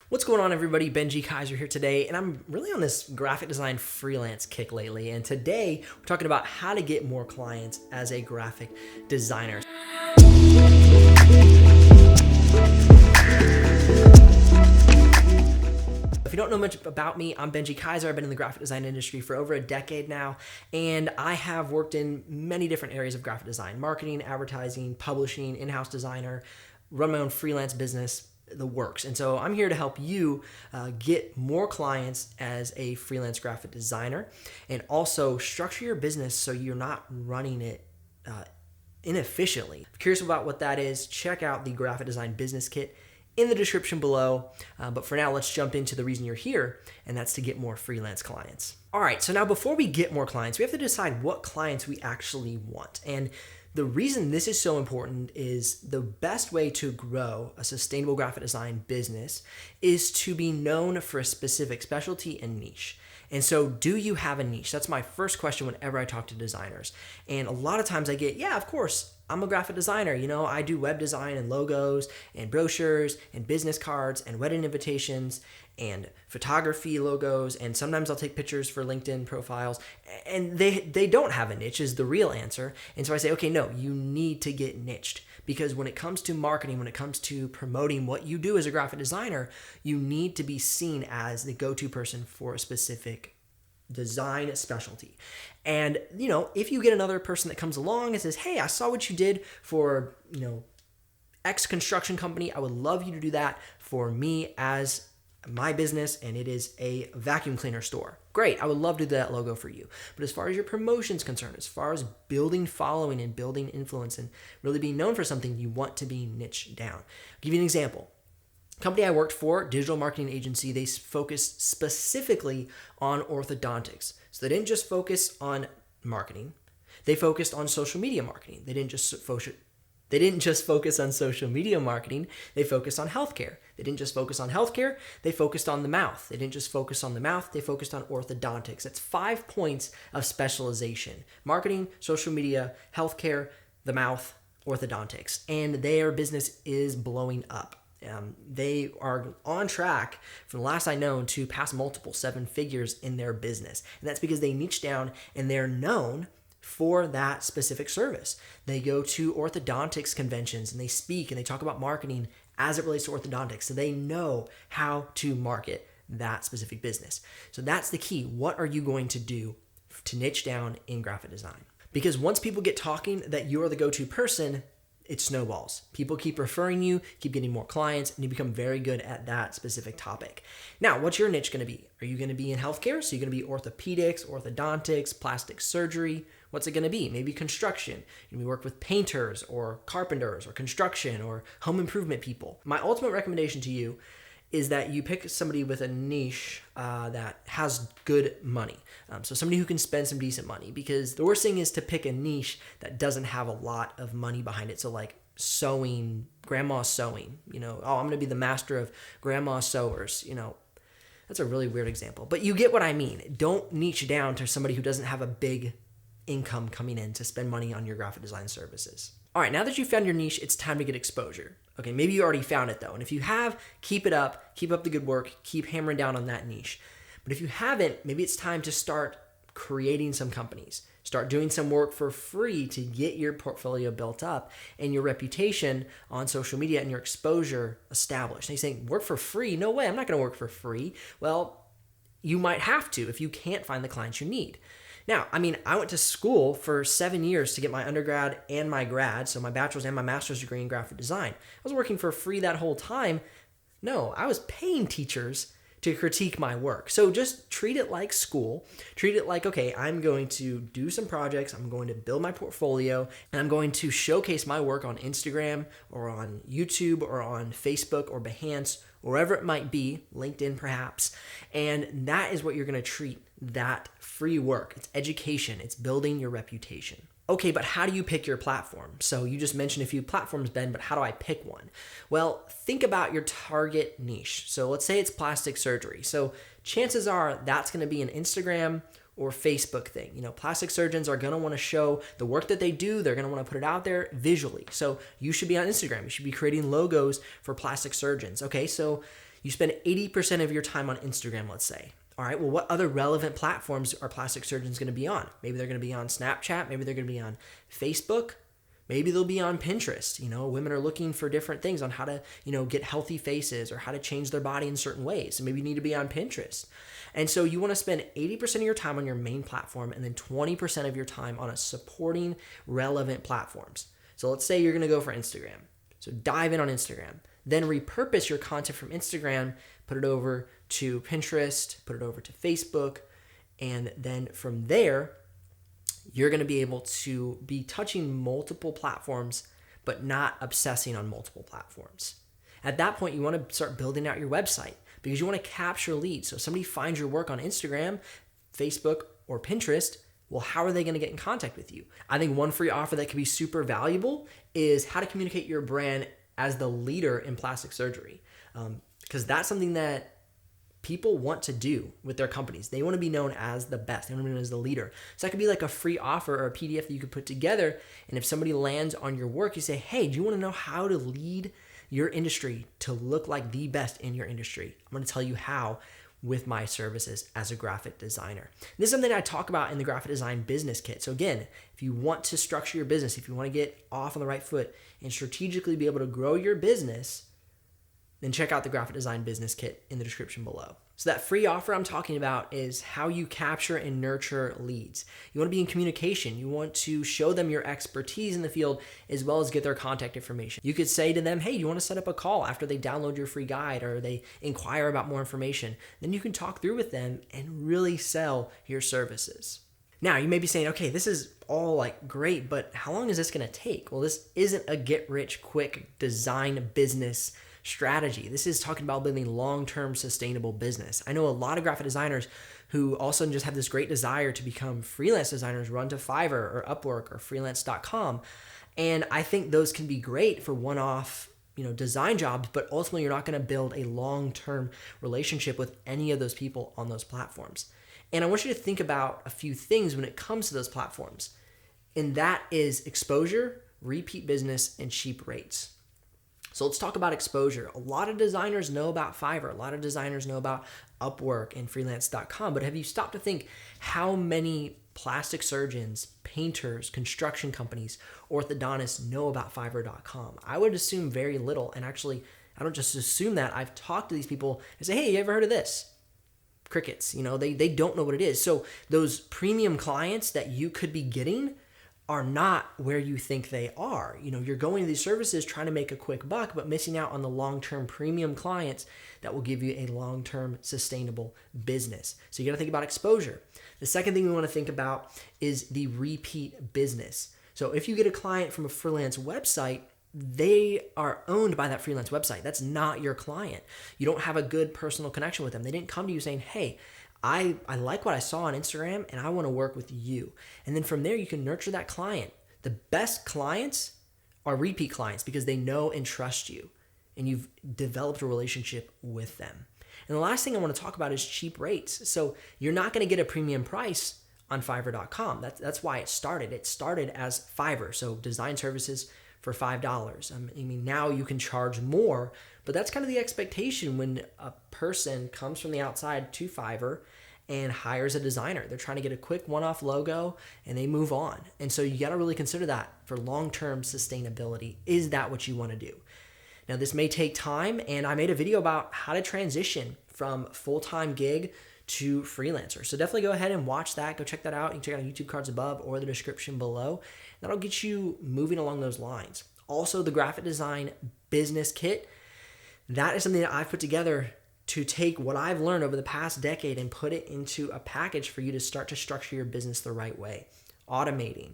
What's going on, everybody? Benji Kaiser here today, and I'm really on this graphic design freelance kick lately. And today we're talking about how to get more clients as a graphic designer. If you don't know much about me, I'm Benji Kaiser. I've been in the graphic design industry for over a decade now, and I have worked in many different areas of graphic design: marketing, advertising, publishing, in-house designer, run my own freelance business, the works. And so I'm here to help you get more clients as a freelance graphic designer, and also structure your business so you're not running it inefficiently. If you're curious about what that is, check out the graphic design business kit in the description below. But for now, let's jump into the reason you're here, and that's to get more freelance clients. All right, so now before we get more clients, we have to decide what clients we actually want. And the reason this is so important is the best way to grow a sustainable graphic design business is to be known for a specific specialty and niche. And so, do you have a niche? That's my first question whenever I talk to designers. And a lot of times I get, yeah, of course, I'm a graphic designer. You know, I do web design and logos and brochures and business cards and wedding invitations and photography logos. And sometimes I'll take pictures for LinkedIn profiles. And they don't have a niche is the real answer. And so I say, okay, no, you need to get niched. Because when it comes to marketing, when it comes to promoting what you do as a graphic designer, you need to be seen as the go-to person for a specific design specialty. And, you know, if you get another person that comes along and says, hey, I saw what you did for, X construction company, I would love you to do that for me as my business, and it is a vacuum cleaner store. Great, I would love to do that logo for you. But as far as your promotion's concerned, as far as building following and building influence and really being known for something, you want to be niched down. I'll give you an example. Company I worked for, digital marketing agency, they focused specifically on orthodontics. So they didn't just focus on marketing. They focused on social media marketing. They didn't just focus on social media marketing. They focused on healthcare. They didn't just focus on healthcare. They focused on the mouth. They didn't just focus on the mouth. They focused on orthodontics. That's 5 points of specialization: marketing, social media, healthcare, the mouth, orthodontics. And their business is blowing up. They are on track, from the last I know, to pass multiple 7 figures in their business. And that's because they niche down and they're known for that specific service. They go to orthodontics conventions and they speak and they talk about marketing as it relates to orthodontics. So they know how to market that specific business. So that's the key. What are you going to do to niche down in graphic design? Because once people get talking that you're the go-to person, it snowballs. People keep referring you, keep getting more clients, and you become very good at that specific topic. Now, what's your niche going to be? Are you going to be in healthcare? So you're going to be orthopedics, orthodontics, plastic surgery. What's it going to be? Maybe construction. You're going to work with painters or carpenters or construction or home improvement people. My ultimate recommendation to you is that you pick somebody with a niche that has good money. So somebody who can spend some decent money, because the worst thing is to pick a niche that doesn't have a lot of money behind it. So like sewing, grandma's sewing, I'm going to be the master of grandma's sewers, that's a really weird example, but you get what I mean. Don't niche down to somebody who doesn't have a big income coming in to spend money on your graphic design services. All right, now that you found your niche, it's time to get exposure. Okay, maybe you already found it though. And if you have, keep up the good work, keep hammering down on that niche. But if you haven't, maybe it's time to start creating some companies. Start doing some work for free to get your portfolio built up and your reputation on social media and your exposure established. And you're saying, work for free? No way, I'm not gonna work for free. Well, you might have to if you can't find the clients you need. Now, I went to school for 7 years to get my undergrad and my grad, so my bachelor's and my master's degree in graphic design. I was working for free that whole time. No, I was paying teachers to critique my work. So just treat it like school. Treat it like, okay, I'm going to do some projects, I'm going to build my portfolio, and I'm going to showcase my work on Instagram or on YouTube or on Facebook or Behance, wherever it might be, LinkedIn perhaps. And that is what you're going to treat that free work. It's education. It's building your reputation. Okay, but how do you pick your platform? So you just mentioned a few platforms, Ben, but how do I pick one? Well, think about your target niche. So let's say it's plastic surgery. So chances are that's going to be an Instagram or Facebook thing. Plastic surgeons are going to want to show the work that they do. They're going to want to put it out there visually. So you should be on Instagram. You should be creating logos for plastic surgeons. Okay, so You spend 80% of your time on Instagram, let's say. All right, well, what other relevant platforms are plastic surgeons going to be on? Maybe they're going to be on Snapchat. Maybe they're going to be on Facebook. Maybe they'll be on Pinterest. Women are looking for different things on how to, get healthy faces or how to change their body in certain ways. So maybe you need to be on Pinterest. And so you want to spend 80% of your time on your main platform and then 20% of your time on a supporting relevant platforms. So let's say you're going to go for Instagram. So dive in on Instagram. Then repurpose your content from Instagram, put it over to Pinterest, put it over to Facebook, and then from there, you're going to be able to be touching multiple platforms, but not obsessing on multiple platforms. At that point, you want to start building out your website because you want to capture leads. So if somebody finds your work on Instagram, Facebook, or Pinterest, well, how are they going to get in contact with you? I think one free offer that can be super valuable is how to communicate your brand as the leader in plastic surgery, because that's something that people want to do with their companies. They want to be known as the best. They want to be known as the leader. So that could be like a free offer or a PDF that you could put together. And if somebody lands on your work, you say, hey, do you want to know how to lead your industry to look like the best in your industry? I'm going to tell you how with my services as a graphic designer. This is something I talk about in the graphic design business kit. So again, if you want to structure your business, if you want to get off on the right foot and strategically be able to grow your business, then check out the graphic design business kit in the description below. So that free offer I'm talking about is how you capture and nurture leads. You want to be in communication. You want to show them your expertise in the field as well as get their contact information. You could say to them, hey, you want to set up a call after they download your free guide or they inquire about more information. Then you can talk through with them and really sell your services. Now, you may be saying, okay, this is all like great, but how long is this going to take? Well, this isn't a get rich quick design business strategy. This is talking about building long-term sustainable business. I know a lot of graphic designers who also just have this great desire to become freelance designers, run to Fiverr or Upwork or freelance.com. And I think those can be great for one-off, design jobs, but ultimately you're not going to build a long-term relationship with any of those people on those platforms. And I want you to think about a few things when it comes to those platforms. And that is exposure, repeat business, and cheap rates. So let's talk about exposure. A lot of designers know about Fiverr. A lot of designers know about Upwork and freelance.com. But have you stopped to think how many plastic surgeons, painters, construction companies, orthodontists know about Fiverr.com? I would assume very little. And actually, I don't just assume that. I've talked to these people and say, hey, you ever heard of this? Crickets. They don't know what it is. So those premium clients that you could be getting are not where you think they are. You're going to these services trying to make a quick buck, but missing out on the long-term premium clients that will give you a long-term sustainable business. So you got to think about exposure. The second thing we want to think about is the repeat business. So if you get a client from a freelance website, they are owned by that freelance website. That's not your client. You don't have a good personal connection with them. They didn't come to you saying, hey, I like what I saw on Instagram and I want to work with you. And then from there, you can nurture that client. The best clients are repeat clients because they know and trust you and you've developed a relationship with them. And the last thing I want to talk about is cheap rates. So you're not going to get a premium price on Fiverr.com. That's why it started. It started as Fiverr, so design services for $5. I mean, now you can charge more, but that's kind of the expectation when a person comes from the outside to Fiverr and hires a designer. They're trying to get a quick one-off logo and they move on. And so you got to really consider that for long-term sustainability. Is that what you want to do? Now, this may take time, and I made a video about how to transition from full-time gig to freelancer. So definitely go ahead and watch that. Go check that out. You can check out YouTube cards above or the description below. That'll get you moving along those lines. Also, the graphic design business kit, that is something that I've put together to take what I've learned over the past decade and put it into a package for you to start to structure your business the right way. Automating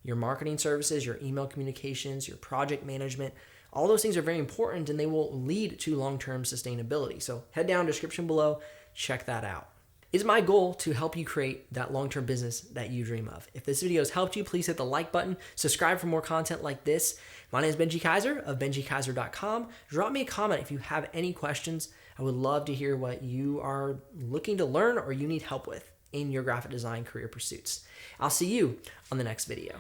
your marketing services, your email communications, your project management, all those things are very important and they will lead to long-term sustainability. So head down, description below, check that out. It's my goal to help you create that long-term business that you dream of. If this video has helped you, please hit the like button, subscribe for more content like this. My name is Benji Kaiser of benjikaiser.com. Drop me a comment if you have any questions. I would love to hear what you are looking to learn or you need help with in your graphic design career pursuits. I'll see you on the next video.